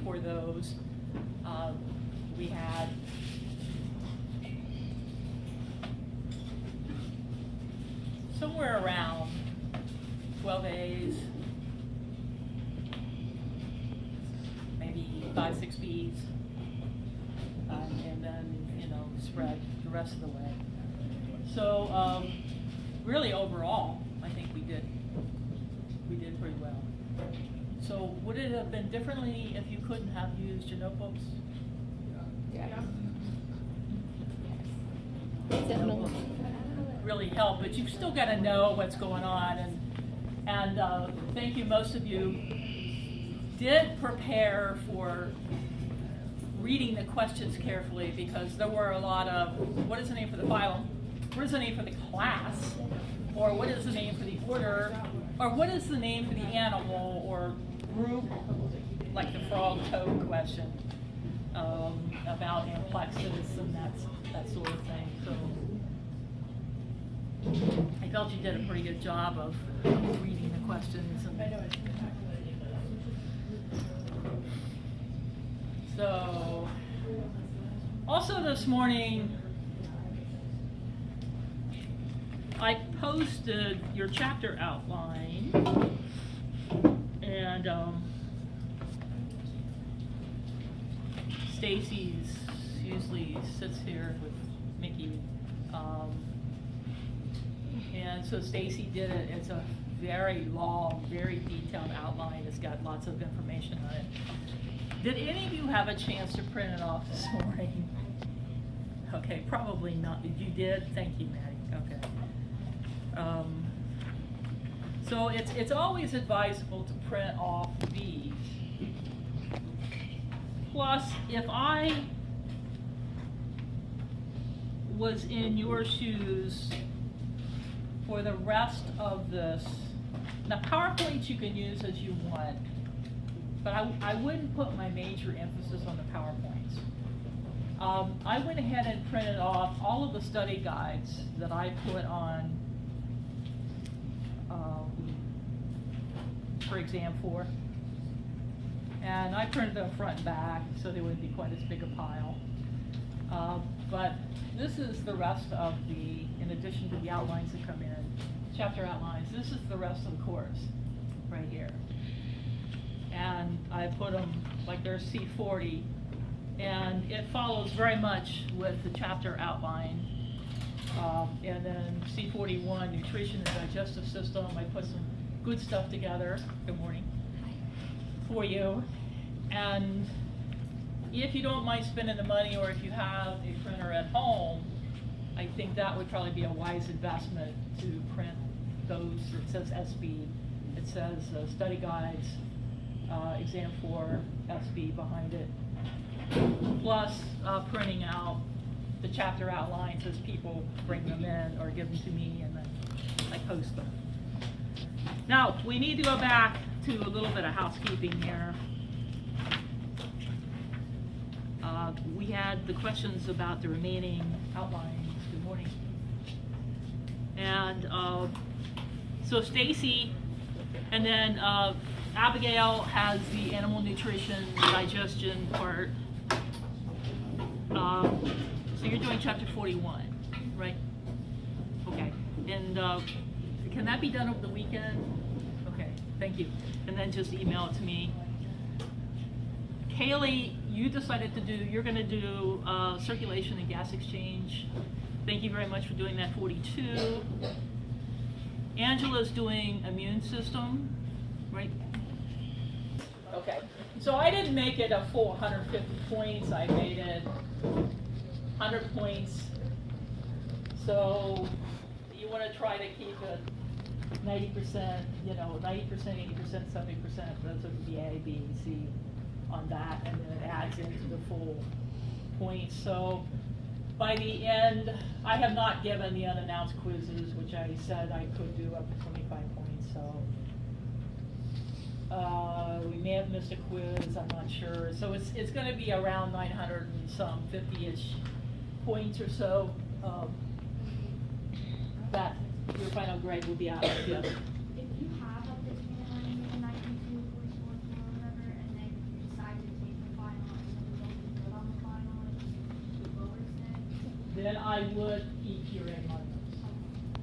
for those. We had somewhere around 12 A's, maybe 5, 6 B's, and then, spread the rest of the way. So really overall, I think we did pretty well. So would it have been differently if you couldn't have used your notebooks? Yeah. Notebooks really help, but you've still got to know what's going on, and thank you. Most of you did prepare for reading the questions carefully, because there were a lot of, what is the name for the phylum? What is the name for the class? Or what is the name for the order? Or what is the name for the animal or group, like the frog toad question, about Amplexus and that sort of thing. So I felt you did a pretty good job of reading the questions. So, also this morning, I posted your chapter outline, and Stacy's usually sits here with Mickey, and so Stacy did it. It's a very long, very detailed outline. It's got lots of information on it. Did any of you have a chance to print it off this morning? Okay, probably not. You did? Thank you, Maddie. Okay. So it's always advisable to print off these. Plus, if I was in your shoes for the rest of this, now PowerPoints you can use as you want, but I wouldn't put my major emphasis on the PowerPoints. I went ahead and printed off all of the study guides that I put on for exam 4. And I printed them front and back so they wouldn't be quite as big a pile. But this is the rest of the, in addition to the outlines that come in, chapter outlines, this is the rest of the course right here. And I put them like they're C40, and it follows very much with the chapter outline. And then C41, nutrition and digestive system, I put some good stuff together, good morning, for you. And if you don't mind spending the money, or if you have a printer at home, I think that would probably be a wise investment to print those. It says SB, it says study guides, exam 4, SB behind it, plus printing out the chapter outlines as people bring them in or give them to me, and then I post them. Now, we need to go back to a little bit of housekeeping here. We had the questions about the remaining outlines. Good morning. And so Stacy, and then Abigail has the animal nutrition digestion part. So you're doing chapter 41, right? Okay. And can that be done over the weekend? Okay, thank you. And then just email it to me. Kaylee, you decided to do, you're going to do circulation and gas exchange. Thank you very much for doing that, 42. Angela's doing immune system, right? Okay, so I didn't make it a full 150 points. I made it 100 points. So you want to try to keep it 90%, 90%, 80%, 70%. Those would be A, B, and C on that, and then it adds into the full points. So by the end, I have not given the unannounced quizzes, which I said I could do up to 25 points. So we may have missed a quiz, I'm not sure. So it's going to be around 900 and some 50-ish points or so. That your final grade will be out of the other. If you have up to then I would keep your A minus.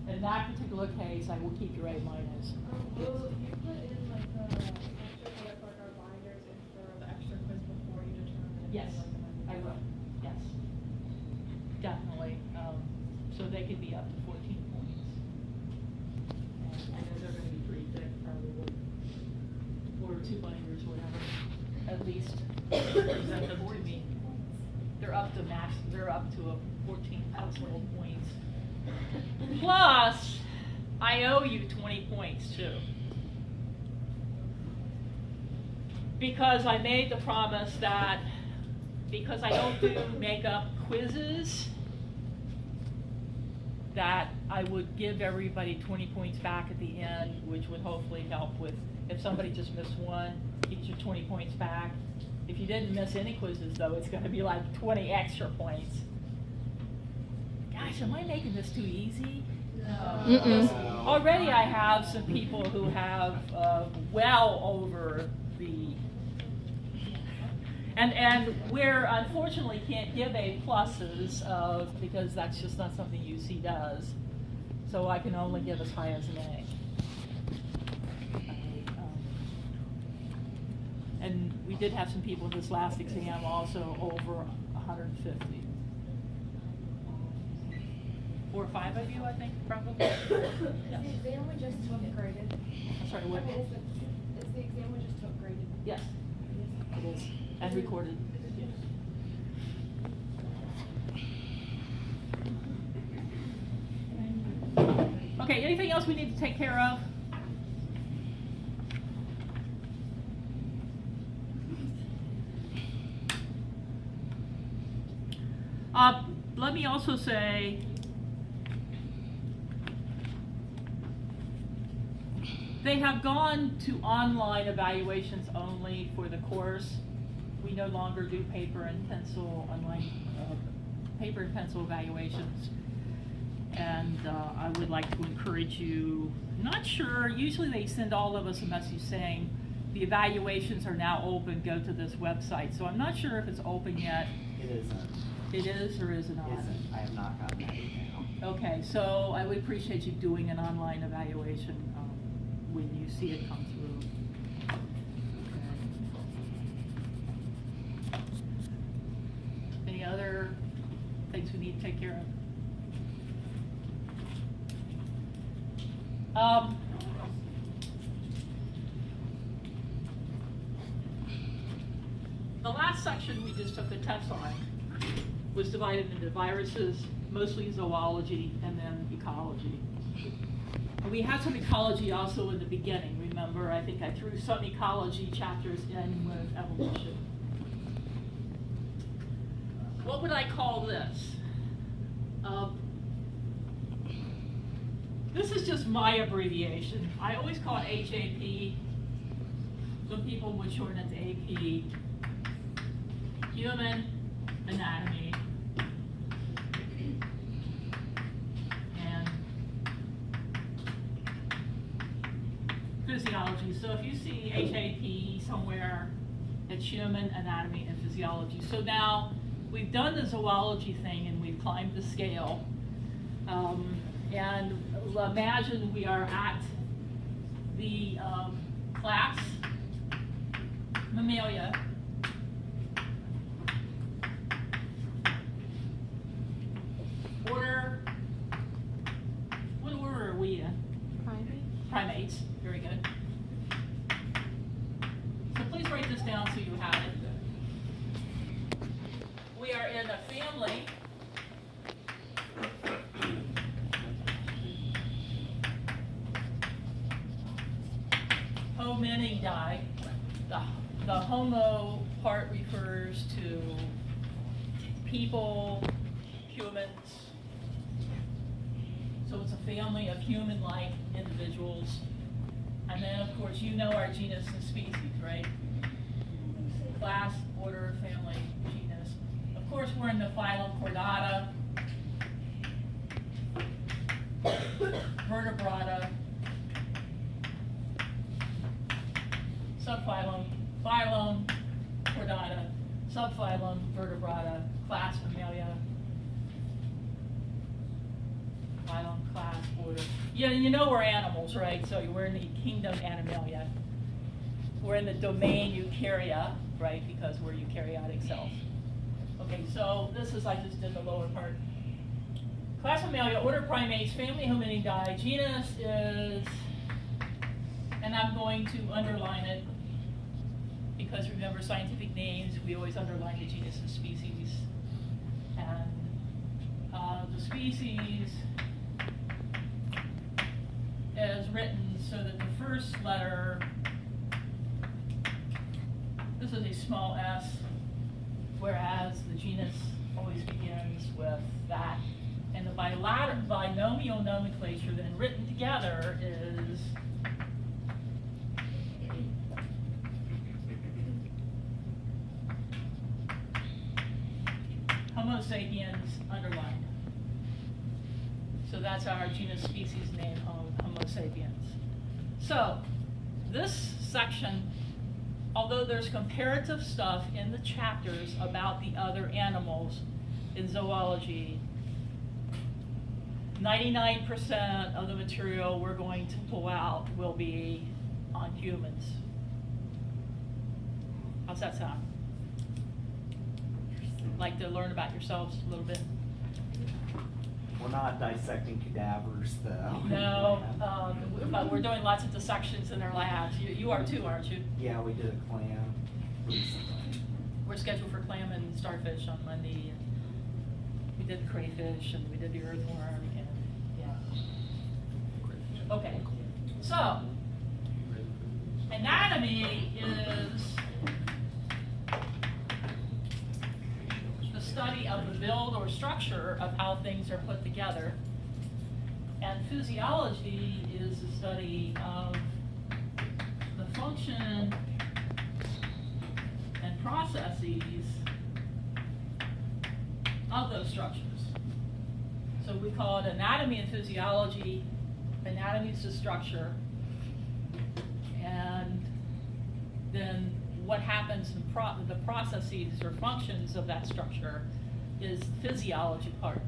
In that particular case, I will keep your A minus. Will you put in like the extra data for our binders and for the extra quiz before you determine if Yes, you like them? I will, yes. Definitely, so they could be up to 14 points. And I know they're gonna be pretty thick, probably, or 2 binders, whatever, at least. Present them to me. They're up to max, they're up to a 14 total points. Plus, I owe you 20 points too. Because I made the promise that, because I don't do makeup quizzes, that I would give everybody 20 points back at the end, which would hopefully help with, if somebody just missed one, you get your 20 points back. If you didn't miss any quizzes though, it's gonna be like 20 extra points. Gosh, am I making this too easy? Because already I have some people who have well over the, and we're unfortunately can't give A pluses because that's just not something UC does. So I can only give as high as an A. And we did have some people this last exam also over 150. 4 or 5 of you, I think, probably. Yes. Is the exam we just took graded? I'm sorry, what? I mean, is the exam we just took graded? Yes, it is, and recorded. Okay, anything else we need to take care of? Let me also say, they have gone to online evaluations only for the course. We no longer do paper and pencil online, paper and pencil evaluations. And I would like to encourage you, not sure, usually they send all of us a message saying the evaluations are now open, go to this website. So I'm not sure if it's open yet. It isn't. It is or is it not? Isn't. I have not gotten that email. Okay, so I would appreciate you doing an online evaluation when you see it come through. Okay. Any other things we need to take care of? The last section we just took the test on was divided into viruses, mostly zoology, and then ecology. And we had some ecology also in the beginning, remember? I think I threw some ecology chapters in with evolution. What would I call this? This is just my abbreviation. I always call it HAP. Some people would shorten it to AP. Human anatomy and physiology. So if you see HAP somewhere, it's human anatomy and physiology. So now we've done the zoology thing and we've climbed the scale. And imagine we are at the class Mammalia. Order, what order are we in? Primates, very good. So please write this down so you have it. We are in a family Hominidae. The homo part refers to people, humans. So it's a family of human-like individuals. And then, of course, you know our genus and species, right? Class, order, family, genus. Of course, we're in the phylum Chordata, Vertebrata, subphylum, phylum Chordata, subphylum Vertebrata, class Mammalia. class, order. Yeah, you know we're animals, right? So we're in the kingdom Animalia. We're in the domain Eukarya, right? Because we're eukaryotic cells. Okay, so this is, I just did the lower part. Class Mammalia, order Primates, family Hominidae, genus is, and I'm going to underline it because remember scientific names, we always underline the genus and species. And the species is written so that the first letter, this is a small s, whereas the genus always begins with that. And the binomial nomenclature then written together is Homo sapiens underlined. So that's our genus species name, Homo sapiens. So this section, although there's comparative stuff in the chapters about the other animals in zoology, 99% of the material we're going to pull out will be on humans. How's that sound? Like to learn about yourselves a little bit? We're not dissecting cadavers, though. No, but we're doing lots of dissections in our labs. You are too, aren't you? Yeah, we did a clam recently. We're scheduled for clam and starfish on Monday. And we did the crayfish and we did the earthworm and yeah. Okay, so anatomy is the study of the build or structure of how things are put together. And physiology is the study of the function and processes of those structures. So we call it anatomy and physiology. Anatomy is the structure. And then what happens in the processes or functions of that structure is the physiology part.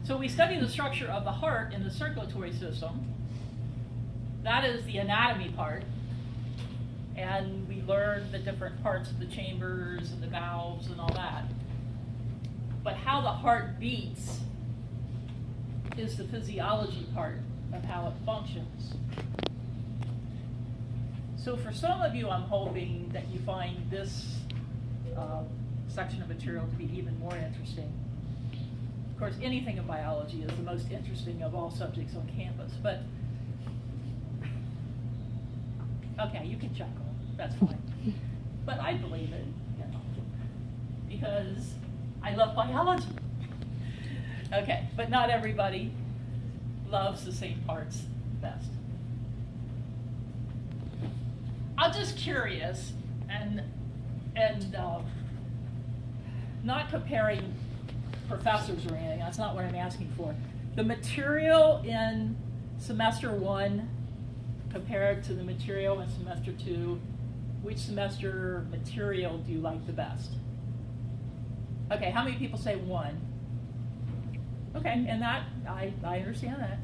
So we study the structure of the heart in the circulatory system. That is the anatomy part. And we learn the different parts of the chambers and the valves and all that. But how the heart beats is the physiology part of how it functions. So for some of you, I'm hoping that you find this section of material to be even more interesting. Of course, anything in biology is the most interesting of all subjects on campus, but okay, you can chuckle, that's fine. But I believe it, you know, because I love biology. Okay, but not everybody loves the same parts best. I'm just curious, and not comparing professors or anything, that's not what I'm asking for. The material in semester 1 compared to the material in semester 2, which semester material do you like the best? Okay, how many people say 1? Okay, and that, I understand that.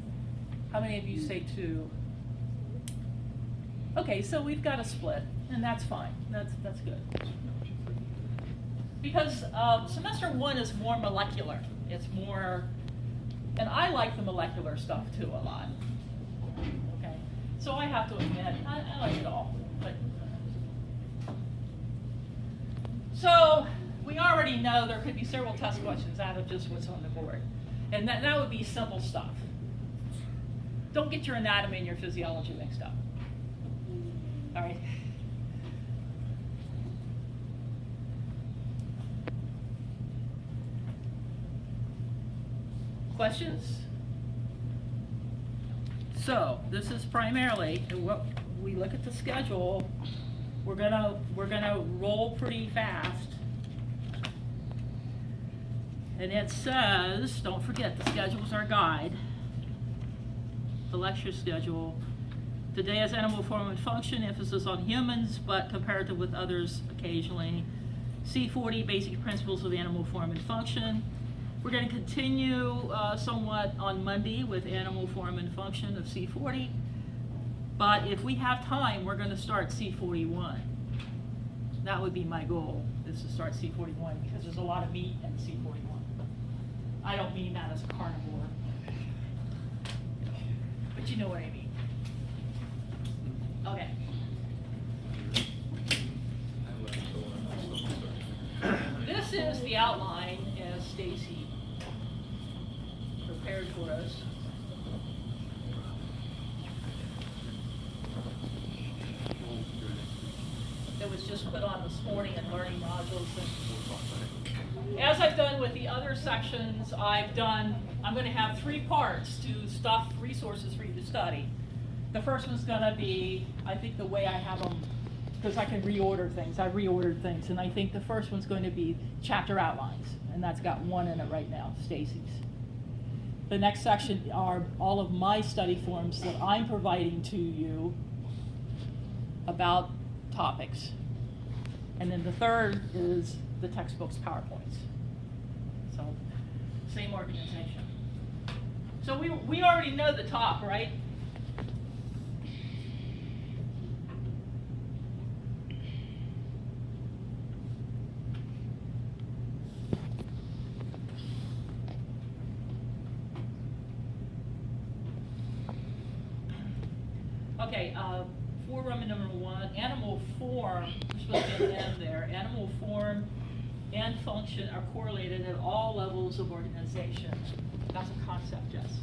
How many of you say 2? Okay, so we've got a split, and that's fine, that's good. Because semester 1 is more molecular, it's more, and I like the molecular stuff too a lot. Okay, so I have to admit, I like it all, but. So, we already know there could be several test questions out of just what's on the board. And that would be simple stuff. Don't get your anatomy and your physiology mixed up. All right? Questions? So, this is primarily, what we look at the schedule, we're gonna roll pretty fast. And it says, don't forget, the schedule's our guide. The lecture schedule. Today is animal form and function, emphasis on humans, but comparative with others occasionally. C40, basic principles of animal form and function. We're going to continue somewhat on Monday with animal form and function of C40. But if we have time, we're going to start C41. That would be my goal, is to start C41, because there's a lot of meat in C41. I don't mean that as a carnivore, but you know what I mean. Okay. This is the outline as Stacy prepared for us. That was just put on this morning in learning modules. And as I've done with the other sections, I'm going to have 3 parts to stuff resources for you to study. The first one's going to be, I think the way I have them, because I can reorder things. I've reordered things, and I think the first one's going to be chapter outlines, and that's got 1 in it right now, Stacy's. The next section are all of my study forms that I'm providing to you about topics. And then the third is the textbook's PowerPoints. So, same organization. So we already know the top, right? Okay, for Roman number 1, animal form, we're supposed to get an M there. Animal form and function are correlated at all levels of organization. That's a concept, Jess.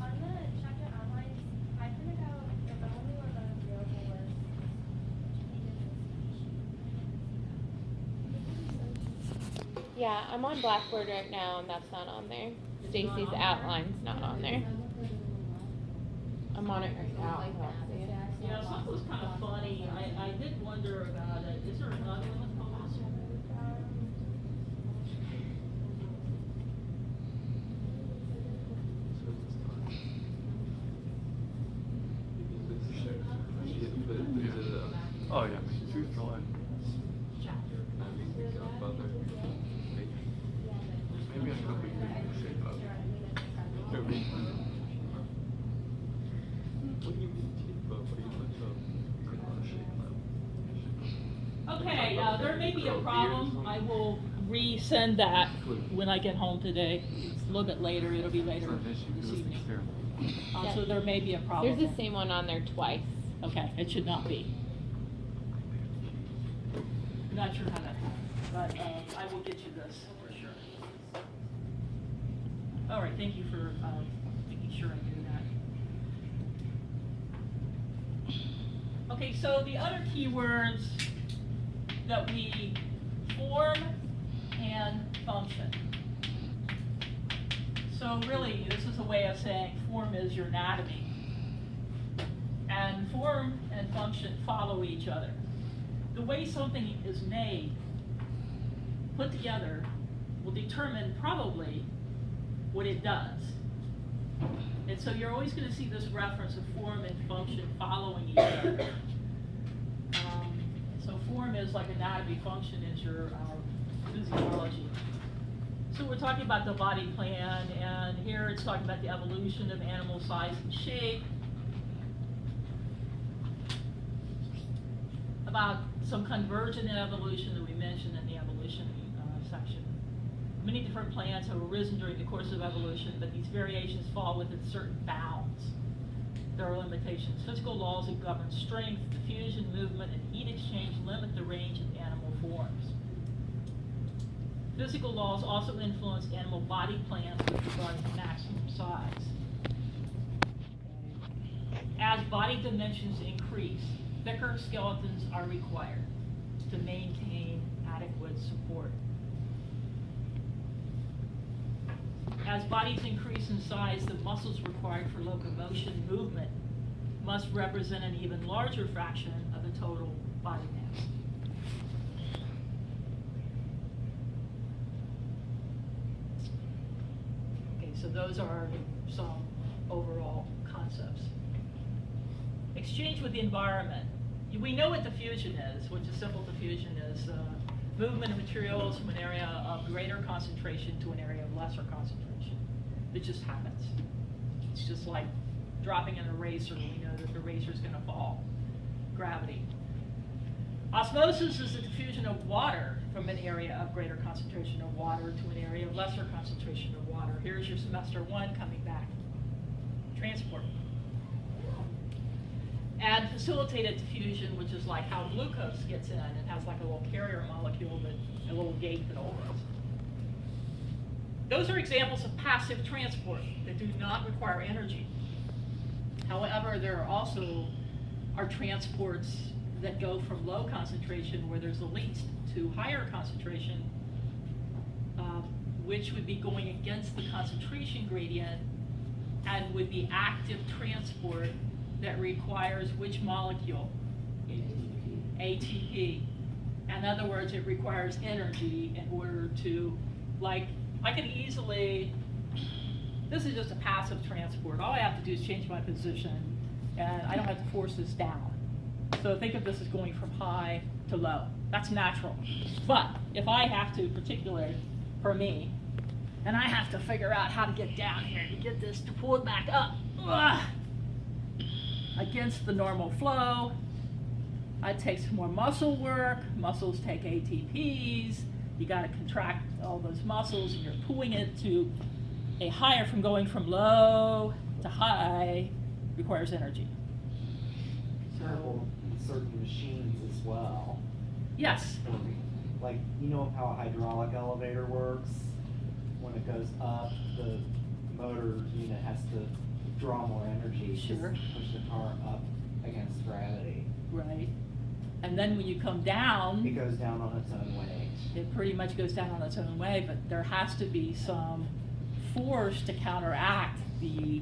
On the chapter outlines, I printed out the only one that was available was Yeah, I'm on Blackboard right now, and that's not on there. Stacy's outline's not on there. I'm on it right now. Yeah, something was kind of funny. I did wonder about it. Is there another one that calls? Oh, yeah. Chapter. Maybe I could be shape up. What do you mean shape up? What do you mean shape up? Okay, there may be a problem. I will resend that when I get home today. A little bit later. It'll be later this evening. So there may be a problem. There's the same one on there twice. Okay, it should not be. Not sure how that happened, but I will get you this for sure. All right, thank you for making sure I do that. Okay, so the other keywords that we form and function. So really, this is a way of saying form is your anatomy. And form and function follow each other. The way something is made, put together, will determine probably what it does. And so you're always going to see this reference of form and function following each other. So form is like anatomy, function is your physiology. So we're talking about the body plan, and here it's talking about the evolution of animal size and shape. About some convergent evolution that we mentioned in the evolution section. Many different plants have arisen during the course of evolution, but these variations fall within certain bounds. There are limitations. Physical laws that govern strength, diffusion, movement, and heat exchange limit the range of animal forms. Physical laws also influence animal body plans with regard to maximum size. As body dimensions increase, thicker skeletons are required to maintain adequate support. As bodies increase in size, the muscles required for locomotion movement must represent an even larger fraction of the total body mass. Okay, so those are some overall concepts. Exchange with the environment. We know what diffusion is, which is simple diffusion is movement of materials from an area of greater concentration to an area of lesser concentration. It just happens. It's just like dropping an eraser. We know that the eraser is going to fall. Gravity. Osmosis is the diffusion of water from an area of greater concentration of water to an area of lesser concentration of water. Here's your semester 1 coming back. Transport. And facilitated diffusion, which is like how glucose gets in. It has like a little carrier molecule, a little gate that opens. Those are examples of passive transport that do not require energy. However, there are also transports that go from low concentration, where there's the least, to higher concentration, which would be going against the concentration gradient and would be active transport that requires which molecule? ATP. In other words, it requires energy in order to, like, I can easily, this is just a passive transport. All I have to do is change my position, and I don't have to force this down. So think of this as going from high to low. That's natural. But if I have to, particularly for me, and I have to figure out how to get down here to get this to pull it back up against the normal flow, it takes more muscle work. Muscles take ATPs. You got to contract all those muscles, and you're pulling it to a higher, from going from low to high requires energy. Terrible in certain machines as well. Yes. Like, you know how a hydraulic elevator works? When it goes up, the motor unit has to draw more energy Sure. to push the car up against gravity. Right. And then when you come down, It goes down on its own weight. it pretty much goes down on its own way, but there has to be some force to counteract the,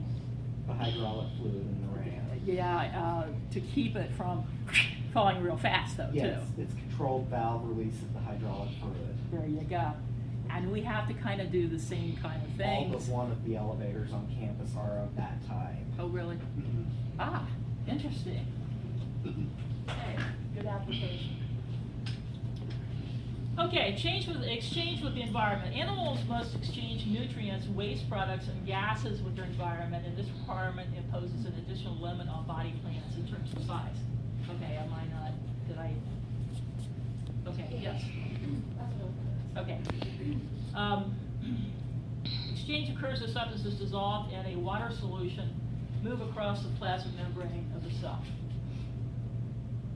The hydraulic fluid in the ram. to keep it from falling real fast though, Yeah, too. it's controlled valve release of the hydraulic fluid. There you go. And we have to kind of do the same kind of All but things. one of the elevators on campus are of that type. Oh, really? Ah, interesting. Okay, good application. Okay, exchange with the environment. Animals must exchange nutrients, waste products, and gases with their environment, and this requirement imposes an additional limit on body plans in terms of size. Okay, am I not, did I? Okay, yes. Okay. Exchange occurs as substances dissolved in a water solution move across the plasma membrane of the cell.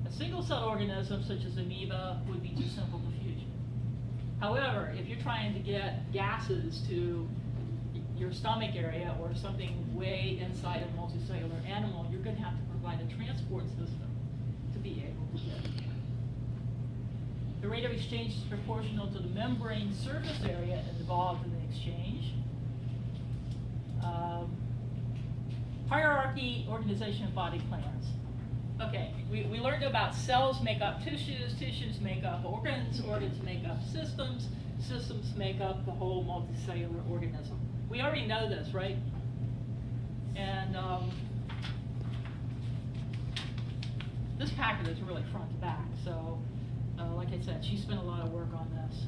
A single-cell organism such as amoeba would be too simple to fusion. However, if you're trying to get gases to your stomach area or something way inside a multicellular animal, you're going to have to provide a transport system to be able to get it. The rate of exchange is proportional to the membrane surface area involved in the exchange. Hierarchy, organization, and body plans. Okay, we learned about cells make up tissues, tissues make up organs, organs make up systems, systems make up the whole multicellular organism. We already know this, right? And this packet is really front to back, so like I said, she spent a lot of work on this.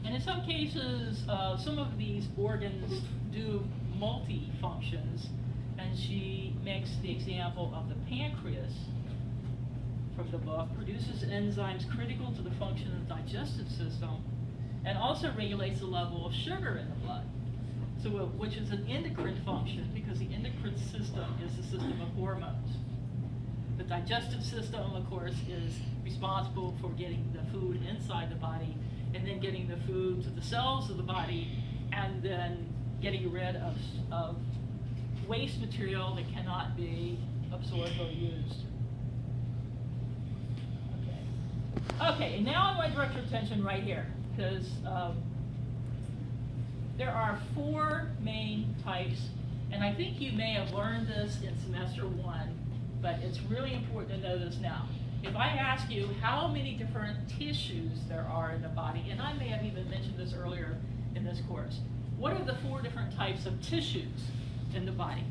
And in some cases, some of these organs do multi-functions, and she makes the example of the pancreas from the book, produces enzymes critical to the function of the digestive system, and also regulates the level of sugar in the blood, so which is an endocrine function, because the endocrine system is the system of hormones. The digestive system, of course, is responsible for getting the food inside the body, and then getting the food to the cells of the body, and then getting rid of waste material that cannot be absorbed or used. Okay, and now I want to direct your attention right here, because there are 4 main types, and I think you may have learned this in semester 1, but it's really important to know this now. If I ask you how many different tissues there are in the body, and I may have even mentioned this earlier in this course, what are the 4 different types of tissues in the body?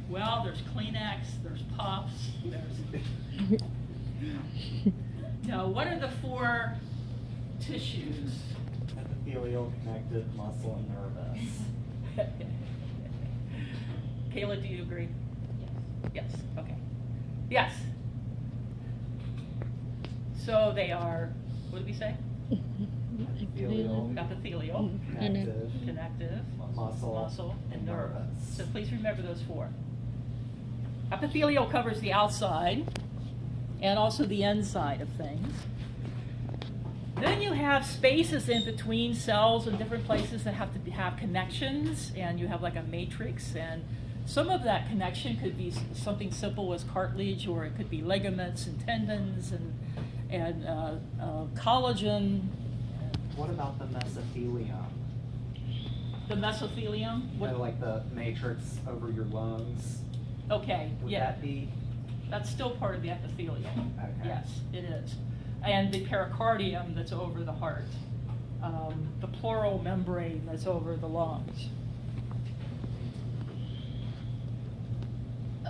Well, there's Kleenex, there's Puffs, there's. No, what are the 4 tissues? Epithelial, connective, muscle, and nervous. Kayla, do you agree? Yes, okay. Yes. So they are, what did we say? Epithelial, Epithelial, connective, connective, muscle, and nervous. nervous. So please remember those 4. Epithelial covers the outside and also the inside of things. Then you have spaces in between cells in different places that have to have connections, and you have like a matrix, and some of that connection could be something simple as cartilage, or it could be ligaments and tendons and collagen. What about the mesothelium? The mesothelium. You know, like the matrix over your lungs? Okay, Would yeah. that be? That's still part of the epithelium. Okay. Yes, it is. And the pericardium that's over the heart. The pleural membrane that's over the lungs.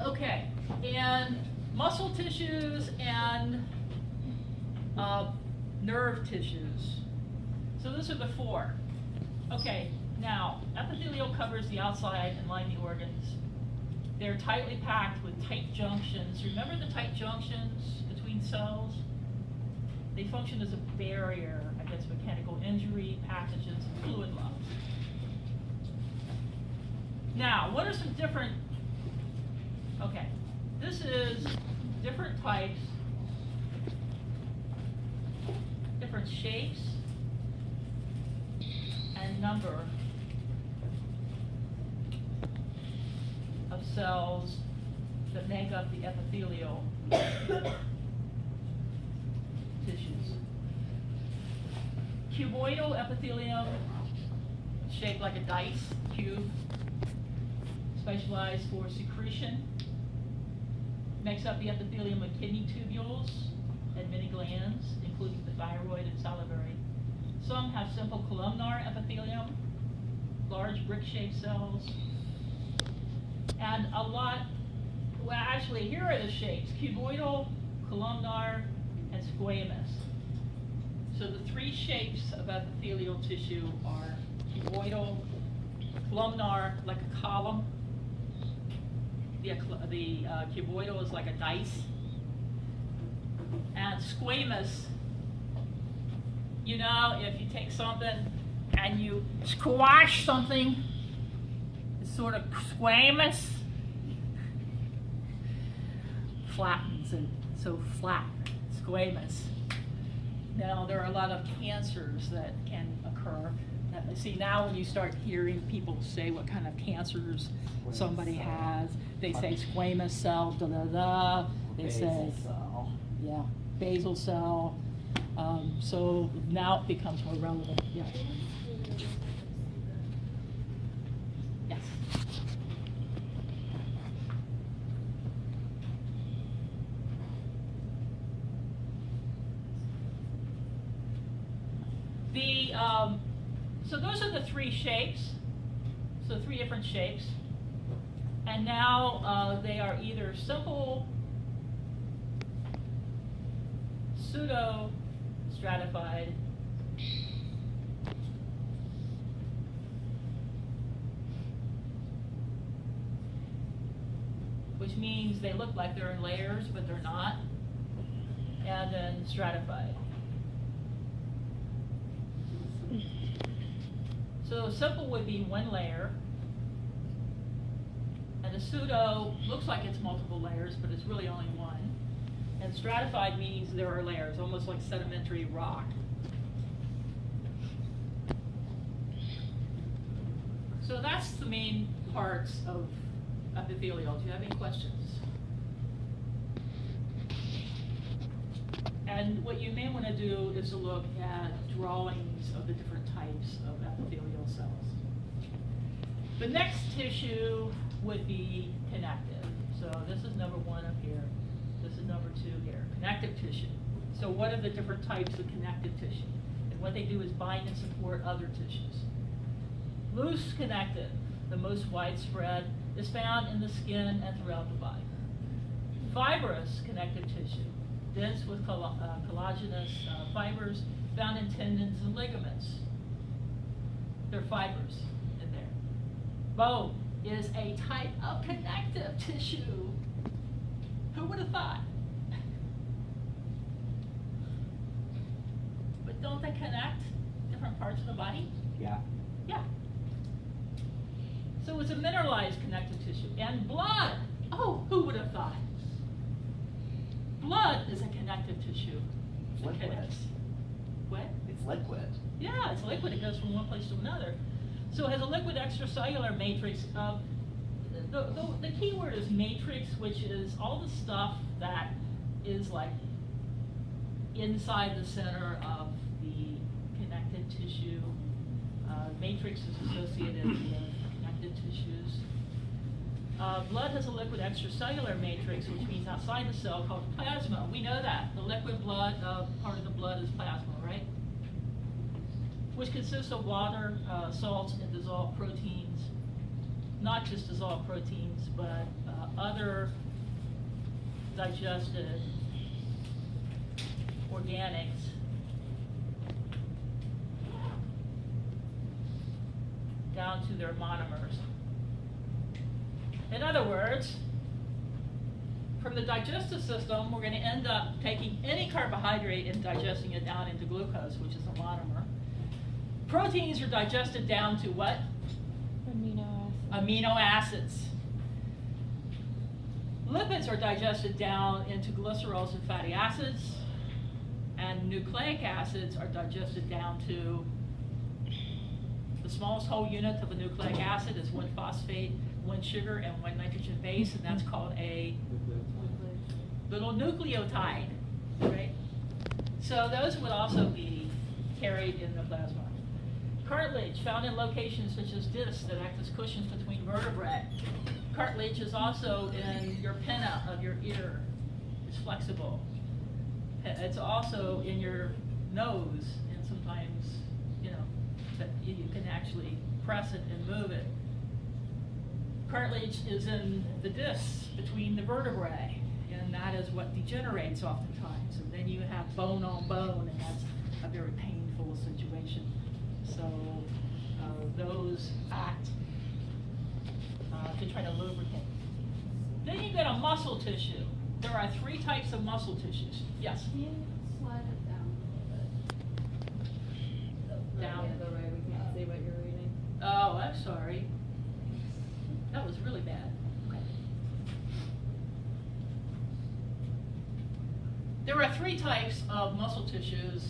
Okay, and muscle tissues and nerve tissues. So those are the 4. Okay, now, epithelial covers the outside and lining the organs. They're tightly packed with tight junctions. Remember the tight junctions between cells? They function as a barrier against mechanical injury, pathogens, and fluid loss. Now, what are some different, okay, this is different types, different shapes, and number of cells that make up the epithelial tissues. Cuboidal epithelium, shaped like a dice cube, specialized for secretion, makes up the epithelium of kidney tubules and many glands, including the thyroid and salivary. Some have simple columnar epithelium, large brick-shaped cells, and a lot, well, actually, here are the shapes: cuboidal, columnar, and squamous. So the 3 shapes of epithelial tissue are cuboidal, columnar, like a column. The cuboidal is like a dice. And squamous, you know, if you take something and you squash something, it's sort of squamous, flattens, and so flat, squamous. Now, there are a lot of cancers that can occur. See, now when you start hearing people say what kind of cancers somebody has, they say squamous cell, da-da-da, they say, Basal cell. yeah, basal cell. So now it becomes more relevant, yeah. Yes. So those are the 3 shapes, so 3 different shapes. And now they are either simple, pseudo-stratified, which means they look like they're in layers, but they're not, and then stratified. So simple would be 1 layer, and a pseudo looks like it's multiple layers, but it's really only 1. And stratified means there are layers, almost like sedimentary rock. So that's the main parts of epithelial. Do you have any questions? And what you may want to do is to look at drawings of the different types of epithelial cells. The next tissue would be connective. So this is number 1 up here. This is number 2 here, connective tissue. So what are the different types of connective tissue? And what they do is bind and support other tissues. Loose connective, the most widespread, is found in the skin and throughout the body. Fibrous connective tissue, dense with collagenous fibers found in tendons and ligaments. There are fibers in there. Bone is a type of connective tissue. Who would have thought? But don't they connect different parts of the body? Yeah. Yeah. So it's a mineralized connective tissue. And blood, oh, who would have thought? Blood is a connective tissue. It Liquid. connects. What? It's liquid. Yeah, it's liquid. It goes from one place to another. So it has a liquid extracellular matrix of, the key word is matrix, which is all the stuff that is like inside the center of the connective tissue. Matrix is associated with connective tissues. Blood has a liquid extracellular matrix, which means outside the cell, called plasma. We know that. The liquid blood, part of the blood is plasma, right? Which consists of water, salts, and dissolved proteins. Not just dissolved proteins, but other digested organics. Down to their monomers. In other words, from the digestive system, we're going to end up taking any carbohydrate and digesting it down into glucose, which is a monomer. Proteins are digested down to what? Amino acids. Lipids are digested down into glycerols and fatty acids, and nucleic acids are digested down to the smallest whole unit of a nucleic acid is one phosphate, one sugar, and one nitrogen base, and that's called a little nucleotide, right? So those would also be carried in the plasma. Cartilage, found in locations such as discs that act as cushions between vertebrae. Cartilage is also in your pinna of your ear. It's flexible. It's also in your nose, and sometimes, that you can actually press it and move it. Cartilage is in the discs between the vertebrae, and that is what degenerates oftentimes. And then you have bone on bone, and that's a very painful situation. So those act to try to lubricate. Then you get a muscle tissue. There are 3 types of muscle tissues. Yes? Can you slide it down a little bit? Down. The other way, we can't see what you're reading. Oh, I'm sorry. That was really bad. Okay. There are 3 types of muscle tissues